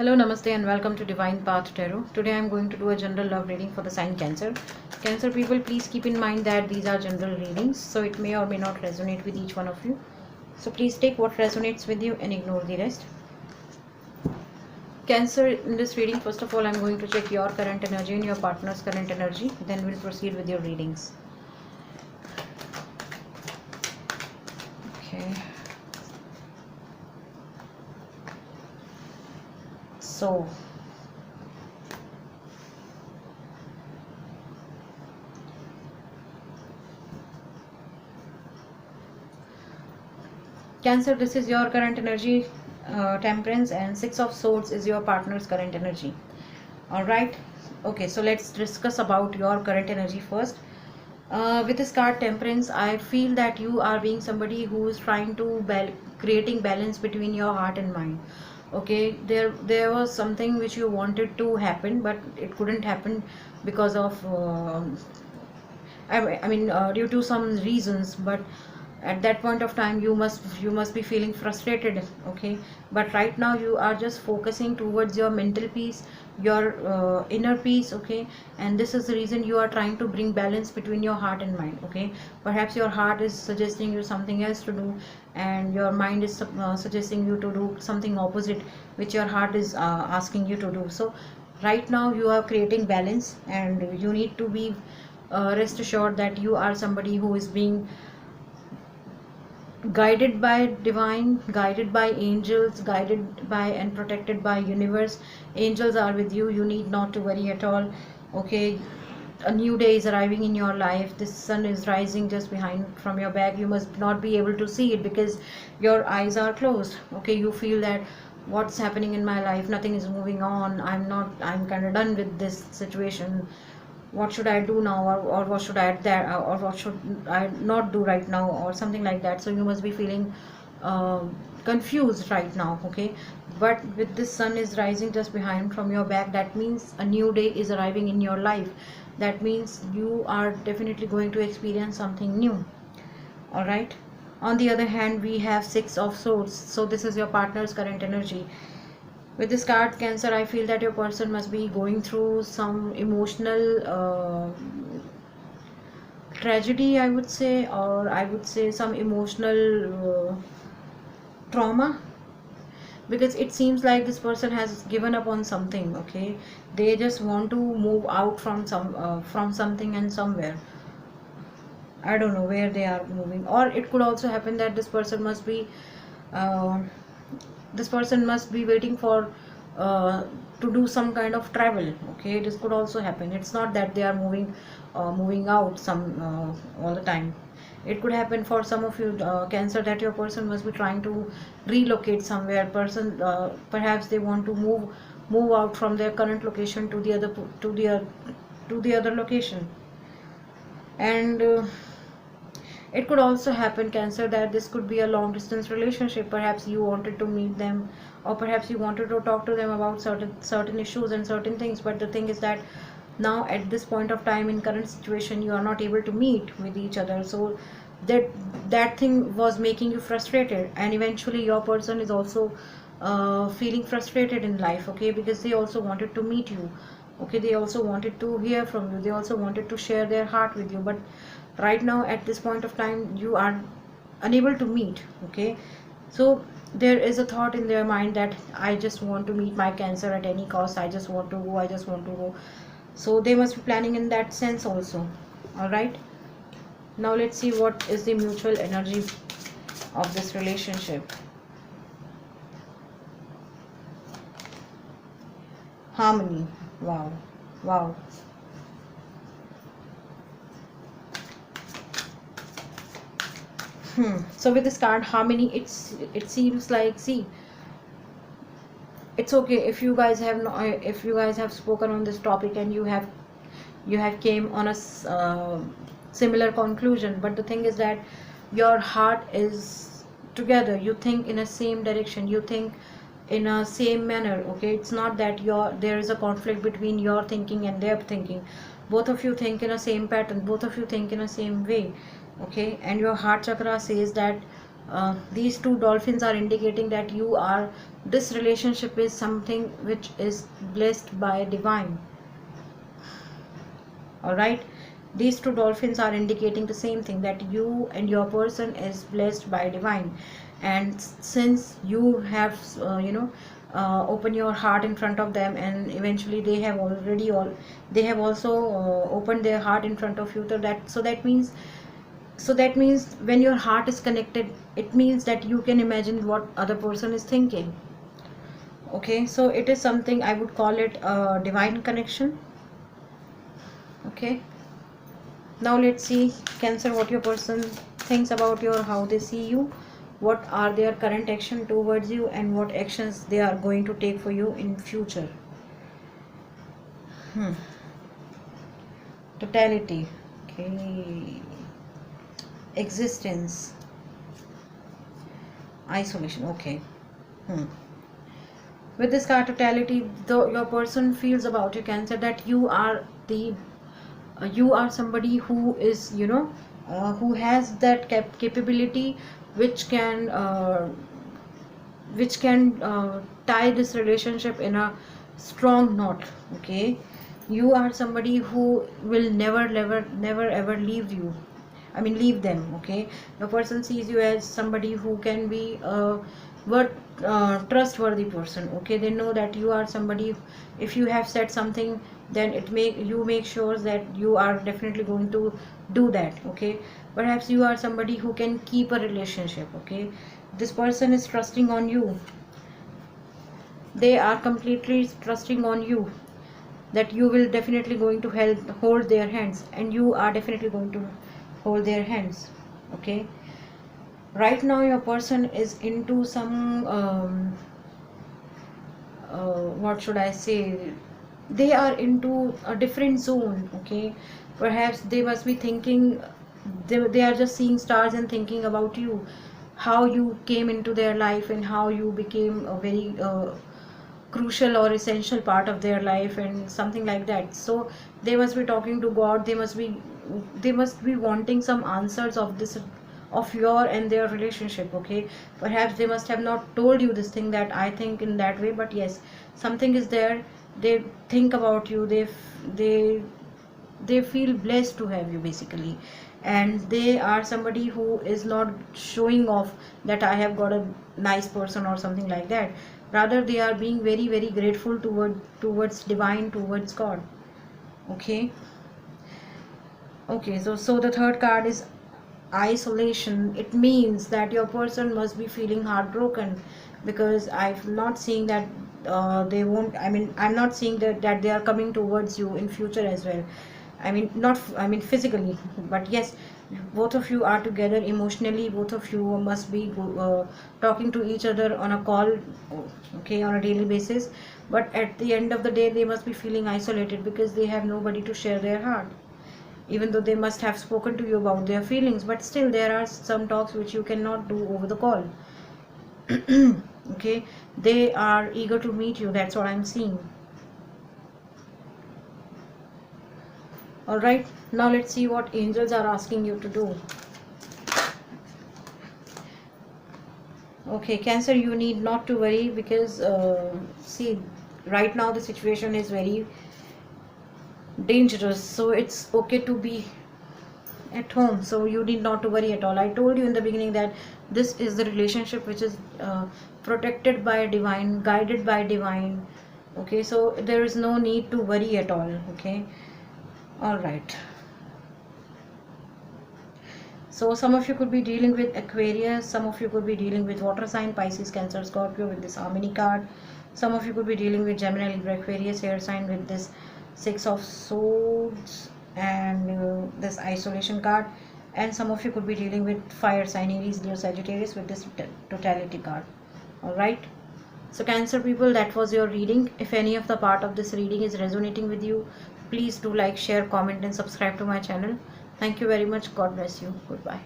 Hello, Namaste, and welcome to Divine Path Tarot. Today I am going to do a general love reading for the sign Cancer. Cancer people, please keep in mind that these are general readings, so it may or may not resonate with each one of you. So please take what resonates with you and ignore the rest. Cancer, in this reading, first of all, I am going to check your current energy and your partner's current energy. Then we'll proceed with your readings. Okay. So, Cancer, this is your current energy, Temperance, and Six of Swords is your partner's current energy. Alright, okay, so let's discuss about your current energy first. With this card Temperance, I feel that you are being somebody who is trying to creating balance between your heart and mind. Okay, there was something which you wanted to happen, but it couldn't happen because of due to some reasons. But at that point of time you must be feeling frustrated. Okay, but right now you are just focusing towards your mental peace, your inner peace. Okay, and this is the reason you are trying to bring balance between your heart and mind. Okay, perhaps your heart is suggesting you something else to do, and your mind is suggesting you to do something opposite which your heart is asking you to do. So right now you are creating balance, and you need to be rest assured that you are somebody who is being guided by divine, guided by angels, guided by and protected by universe. Angels are with you, you need not to worry at all. Okay, a new day is arriving in your life. This sun is rising just behind from your back. You must not be able to see it because your eyes are closed. Okay, you feel that what's happening in my life, nothing is moving on, I'm kind of done with this situation. What should I do now, or what should I there, or what should I not do right now, or something like that. So you must be feeling confused right now. Okay, but with this sun is rising just behind from your back, that means a new day is arriving in your life. That means you are definitely going to experience something new. All right, on the other hand we have Six of Swords, so this is your partner's current energy. With this card Cancer, I feel that your person must be going through some emotional tragedy, I would say, or I would say some emotional trauma, because it seems like this person has given up on something. Okay, they just want to move out from something and somewhere. I don't know where they are moving, or it could also happen that uh, this person must be waiting for to do some kind of travel. Okay, this could also happen. It's not that they are moving out all the time. It could happen for some of you Cancer, that your person must be trying to relocate somewhere. Perhaps they want to move out from their current location to the other location. And it could also happen Cancer, that this could be a long distance relationship. Perhaps you wanted to meet them, or perhaps you wanted to talk to them about certain issues and certain things, but the thing is that now at this point of time in current situation you are not able to meet with each other. So that thing was making you frustrated, and eventually your person is also feeling frustrated in life. Okay, because they also wanted to meet you. Okay, they also wanted to hear from you, they also wanted to share their heart with you, but right now at this point of time you are unable to meet. Okay, so there is a thought in their mind that I just want to meet my Cancer at any cost. I just want to go. So they must be planning in that sense also. All right, now let's see what is the mutual energy of this relationship. Harmony. Wow, wow. So with this card Harmony, it seems like, see, it's okay if you guys have no, if you guys have spoken on this topic and you have came on a similar conclusion, but the thing is that your heart is together. You think in a same direction, you think in a same manner. Okay, it's not that there is a conflict between your thinking and their thinking. Both of you think in a same pattern, both of you think in a same way. Okay, and your heart chakra says that These two dolphins are indicating that this relationship is something which is blessed by divine. All right, these two dolphins are indicating the same thing, that you and your person is blessed by divine. And since you have open your heart in front of them, and eventually they have also opened their heart in front of you, so that means when your heart is connected, it means that you can imagine what other person is thinking. Okay, so it is something, I would call it a divine connection. Okay, now let's see, Cancer, what your person thinks about you, how they see you, what are their current action towards you, and what actions they are going to take for you in future. Totality. Okay, existence, isolation. Okay. With this card totality, though your person feels about you, Cancer, that you are somebody who is who has that capability which can tie this relationship in a strong knot. Okay, you are somebody who will never ever leave them. Okay, your person sees you as somebody who can be trustworthy person. Okay, they know that you are somebody, if you have said something, then you make sure that you are definitely going to do that. Okay, perhaps you are somebody who can keep a relationship. Okay, this person is trusting on you, they are completely trusting on you, that you will definitely going to hold their hands, and you are definitely going to hold their hands. Okay, right now your person is into some what should I say, they are into a different zone. Okay, perhaps they must be thinking, they are just seeing stars and thinking about you, how you came into their life and how you became a very crucial or essential part of their life and something like that. So they must be talking to God, they must be wanting some answers of this, of your and their relationship. Okay, perhaps they must have not told you this thing, that I think in that way, but yes, something is there. They think about you, they feel blessed to have you basically, and they are somebody who is not showing off that I have got a nice person or something like that. Rather, they are being very grateful towards divine, towards God. Okay, so the third card is isolation. It means that your person must be feeling heartbroken, because I'm not seeing that they won't, I'm not seeing that they are coming towards you in future as well. Not physically, but yes, both of you are together emotionally, both of you must be talking to each other on a call, okay, on a daily basis, but at the end of the day they must be feeling isolated, because they have nobody to share their heart. Even though they must have spoken to you about their feelings, but still there are some talks which you cannot do over the call. Okay, they are eager to meet you, that's what I'm seeing. All right, now let's see what angels are asking you to do. Okay, Cancer, you need not to worry, because see, right now the situation is very dangerous, so it's okay to be at home, so you need not to worry at all. I told you in the beginning that this is the relationship which is protected by divine, guided by divine. Okay, so there is no need to worry at all. Okay, all right, so some of you could be dealing with Aquarius, some of you could be dealing with water sign, Pisces, Cancer, Scorpio with this Harmony card. Some of you could be dealing with Gemini, Libra, Aquarius, air sign with this Six of Swords and this isolation card. And some of you could be dealing with fire sign, Aries, Leo, Sagittarius with this totality card. All right, so Cancer people, that was your reading. If any of the part of this reading is resonating with you, please do like, share, comment and subscribe to my channel. Thank you very much. God bless you. Goodbye.